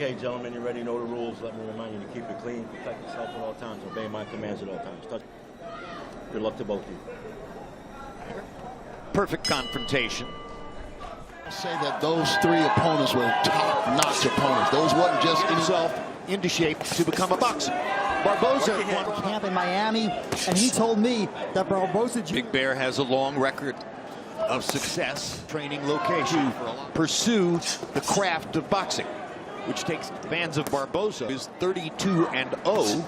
Okay, gentlemen, you already know the rules. Let me remind you to keep it clean, protect yourself at all times, obey my commands at all times. Good luck to both of you. Perfect confrontation. I'll say that those three opponents were top-notch opponents. Those wasn't just himself into shape to become a boxer. Barboza won camp in Miami, and he told me that Barboza Jr. Big Bear has a long record of success training location to pursue the craft of boxing, which takes fans of Barboza is 32-0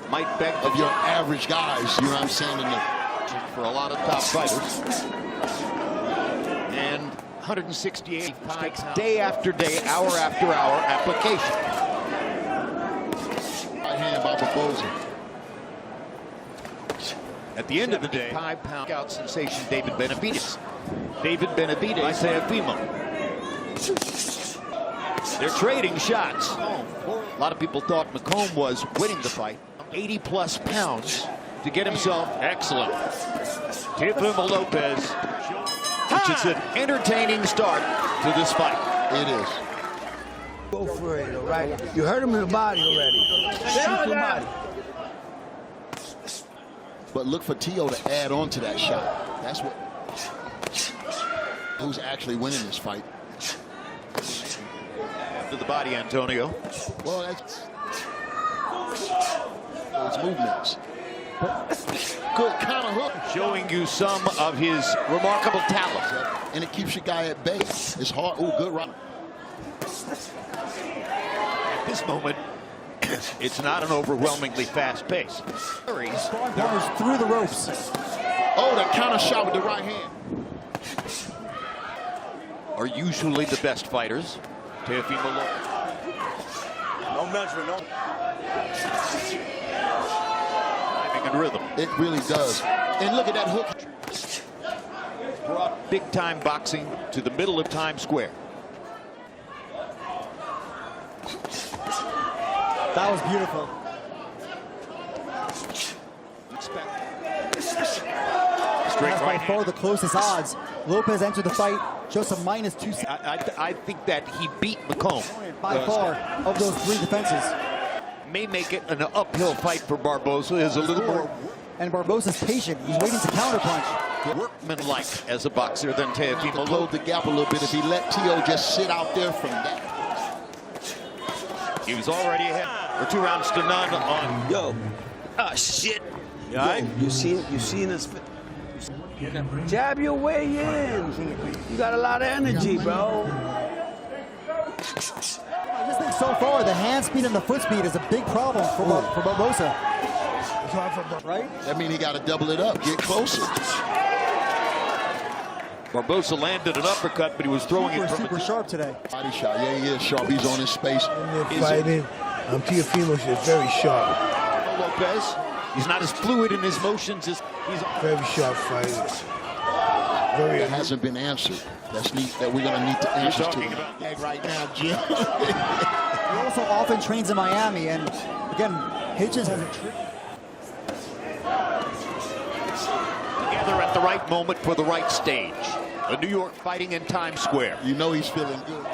might beg of your average guys, you know what I'm saying, for a lot of top fighters. And 168 takes day after day, hour after hour application. Right hand by Barboza. At the end of the day, 5-pound out sensation David Benavidez. David Benavidez by Teofimo. They're trading shots. A lot of people thought McComb was winning the fight. 80-plus pounds to get himself excellent. Teofimo Lopez, which is an entertaining start to this fight. It is. Go for it, all right? You hurt him in the body already. Shoot the body. But look for Teo to add on to that shot. That's what. Who's actually winning this fight? To the body, Antonio. Well, that's those movements. Good counter hook. Showing you some of his remarkable talent. And it keeps your guy at bay. It's hard. Oh, good run. At this moment, it's not an overwhelmingly fast pace. Partners through the ropes. Oh, that counter shot with the right hand. Are usually the best fighters. Teofimo Lopez. No measuring, no. Timing and rhythm. It really does. And look at that hook. Brought big-time boxing to the middle of Times Square. That was beautiful. Straight By far the closest odds. Lopez entered the fight just a -2. I think that he beat McComb. By far of those three defenses. May make it an uphill fight for Barboza. Is a little more. And Barboza's patient. He's waiting to counterpunch. Workmanlike as a boxer than Teofimo. Close the gap a little bit if he let Teo just sit out there from that. He was already ahead. For 2 rounds to none on. Yo. Ah, shit. You all right? You seen his. Jab your way in. You got a lot of energy, bro. I just think so far the hand speed and the foot speed is a big problem for Barboza. Right? That means he got to double it up, get closer. Barboza landed an uppercut, but he was throwing it from super sharp today. Body shot. Yeah, he is sharp. He's on his space. Fighting. Teofimo is very sharp. Lopez. He's not as fluid in his motions as he's very sharp fighter. That hasn't been answered. That's neat. That we're gonna need to answer to right now, Jim. He also often trains in Miami, and again, Hitchens has a trick. Together at the right moment for the right stage. The New York fighting in Times Square. You know he's feeling good.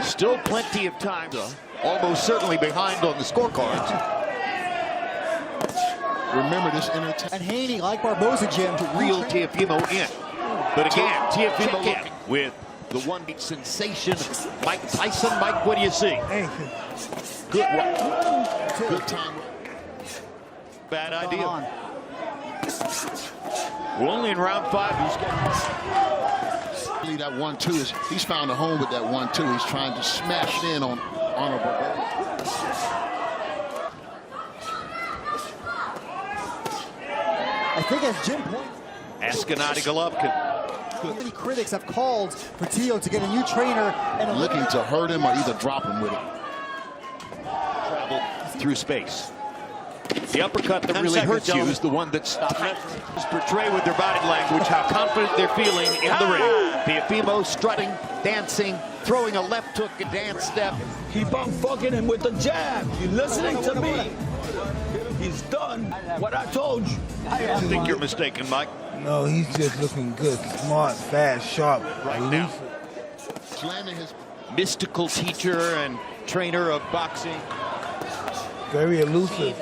Still plenty of time. Almost certainly behind on the scorecards. Remember this entertainment. And Haney, like Barboza, Jim, to reel Teofimo in. But again, Teofimo with the one-beat sensation. Mike Tyson. Mike, what do you see? Good time. Bad idea. We're only in round 5. That 1-2 is, he's found a home with that 1-2. He's trying to smash it in on Arnold Barboza. I think as Jim points, Askanati Golovkin. many critics have called for Teo to get a new trainer and looking to hurt him or either drop him with it. Travel through space. The uppercut that really hurts you is the one that stops. Portray with their body language how confident they're feeling in the ring. Teofimo strutting, dancing, throwing a left hook, a dance step. Keep on fucking him with the jab. You listening to me? He's done what I told you. I think you're mistaken, Mike. No, he's just looking good. Smart, fast, sharp. Right now. He's landing his mystical teacher and trainer of boxing. Very elusive.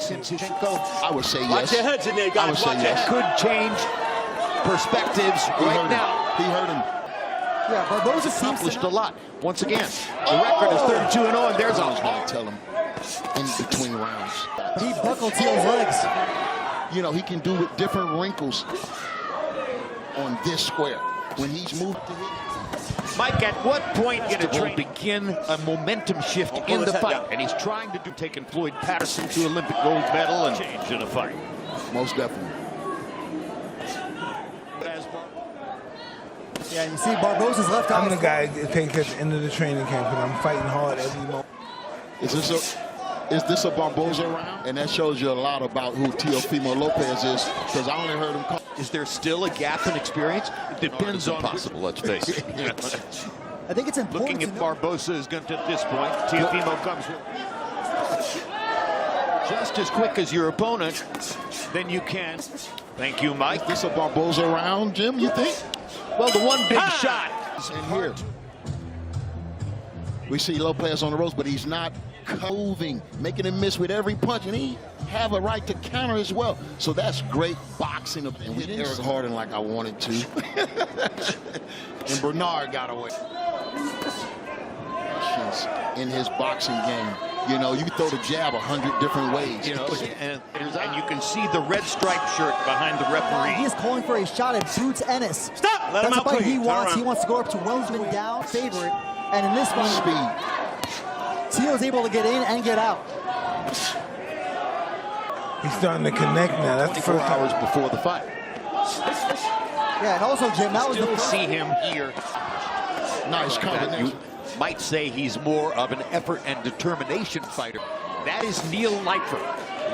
I would say Watch yes. your heads in there, guys. I would say Watch yes. Could change perspectives right now. He hurt him. Yeah, Barboza seems Accomplished to a lot. Once again, the record is 32-0, and there's I was a going to tell him in between rounds. He buckled Teal's legs. You know, he can do with different wrinkles on this square. When he's moved to hit. Mike, at what point in a train begin a momentum shift in the fight? And he's trying to do taking Floyd Patterson to Olympic gold medal and change in a fight. Most definitely. Yeah, you see Barboza's left eye. I'm the guy that takes at the end of the training camp, and I'm fighting hard every moment. Is this a Barboza round? And that shows you a lot about who Teofimo Lopez is, because I only heard him call. Is there still a gap in experience? It depends on possible, let's face it. I think it's important. Looking at Barboza is going to, at this point, Teofimo comes with just as quick as your opponent, then you can. Thank you, Mike. Is this a Barboza round, Jim, you think? Well, the one big shot. In here. We see Lopez on the ropes, but he's not moving, making him miss with every punch, and he have a right to counter as well. So that's great boxing. And we didn't Eric Harden like I wanted to. And Bernard got away. In his boxing game, you know, you can throw the jab 100 different ways. You know, and you can see the red striped shirt behind the referee. He is calling for a shot at Brutes Ennis. Stop! Let That's him the out fight clean. he wants. He wants to go up to Wellsman down, favorite. And in this one, Speed. Teal's able to get in and get out. He's starting to connect now. That's the 24 first hours before the fight. Yeah, and also, Jim, that was the Still first. see him here. Nice combination. You might say he's more of an effort and determination fighter. That is Neil Lightford,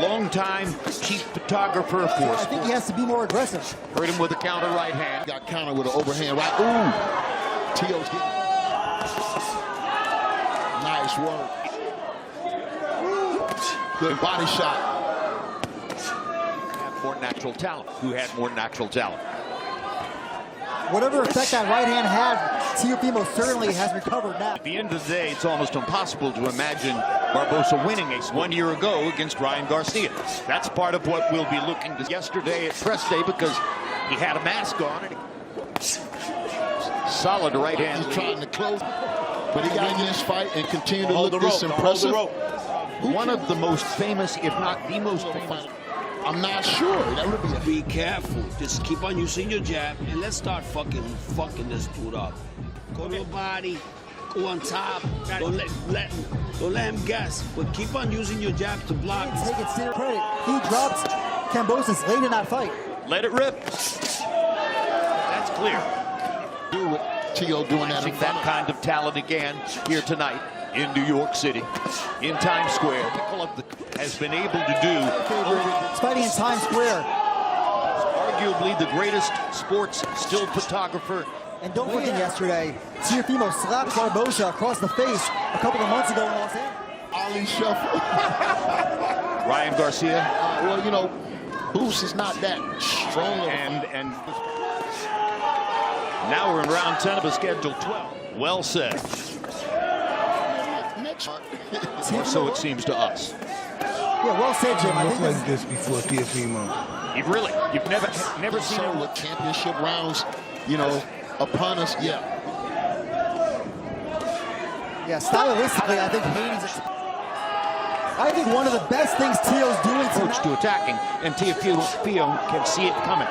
longtime chief photographer for I think he has to be more aggressive. Hurt him with a counter right hand. Got countered with an overhand right. Ooh. Teo's getting. Nice work. Good body shot. More natural talent. Who had more natural talent? Whatever effect that right hand had, Teofimo certainly has recovered now. At the end of the day, it's almost impossible to imagine Barboza winning a 1 year ago against Ryan Garcia. That's part of what we'll be looking to yesterday at press day, because he had a mask on. And solid right hand. He's trying to close, but he got in this fight and continue to Hold look the this rope. impressive. Hold the rope. One of the most famous, if not the most famous. I'm not sure. That would be a Be careful. Just keep on using your jab, and let's start fucking this dude up. Go to the body, go on top. Don't let him guess. But keep on using your jab to block. Take it serious credit. He dropped Kambosos late in that fight. Let it rip. That's clear. do with Teo doing that in That front of kind of talent again here tonight in New York City, in Times Square. Has been able to do He's fighting in Times Square. arguably the greatest sports still photographer. And don't forget yesterday, Teofimo slapped Barboza across the face a couple of months ago in Los Angeles. Ali Shuffle. Ryan Garcia. Well, you know, Boost is not that strong. And now we're in round 10 of a schedule 12. Well said. Next. Or so it seems to us. Yeah, well said, Jim. I Looked think like this before Teofimo. You've never seen So him. with championship rounds, you know, upon us, yeah. yeah, stylistically, I think Haney's. I think one of the best things Teo's doing Approach to attacking, and Teofimo can see it coming.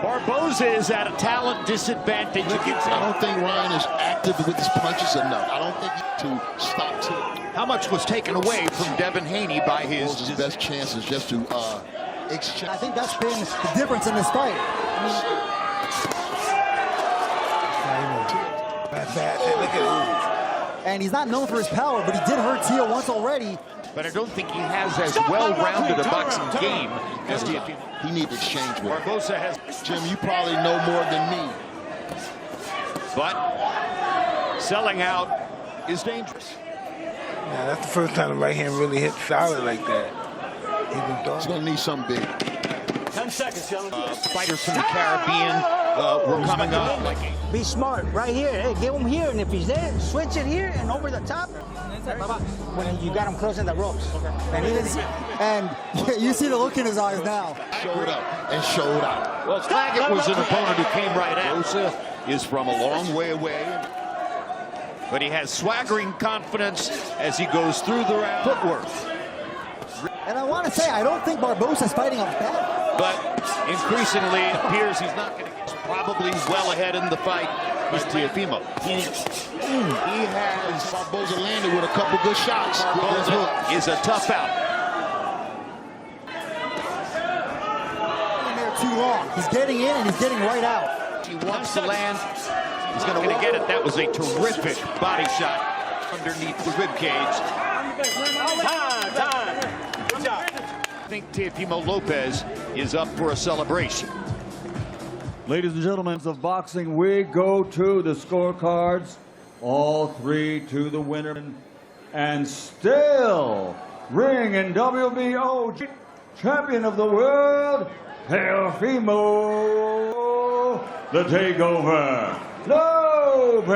Barboza is at a talent disadvantage against I don't think Ryan is active with his punches enough. I don't think to stop Teo. How much was taken away from Devin Haney by his best chance is just to exchange. I think that's been the difference in this fight. Look at it. And he's not known for his power, but he did hurt Teo once already. But I don't think he has as well-rounded a boxing game as Teofimo. He needs exchange with him. Barboza has, Jim, you probably know more than me. but selling out is dangerous. Now, that's the first time the right hand really hit solid like that. Even though. He's going to need something big. 10 seconds, gentlemen. Fighters from the Caribbean we're coming up. Be smart right here. Hey, get him here, and if he's there, switch it here and over the top. When you got him closing the ropes. And you see the look in his eyes now. Showed up and showed out. Well, Claggett was an opponent who came right at. Barboza is from a long way away. But he has swaggering confidence as he goes through the round. Footwork. And I want to say, I don't think Barboza's fighting a bad. But increasingly, it appears he's not going to get probably well ahead in the fight. Is Teofimo. He has Barboza landed with a couple good shots. Barboza is a tough out. In there too long. He's getting in and he's getting right out. He wants to land. He's going to get it. That was a terrific body shot underneath the rib cage. I think Teofimo Lopez is up for a celebration. Ladies and gentlemen of boxing, we go to the scorecards. All three to the winner. And still, ring and WBO champion of the world, Teofimo, the Takeover Lopez.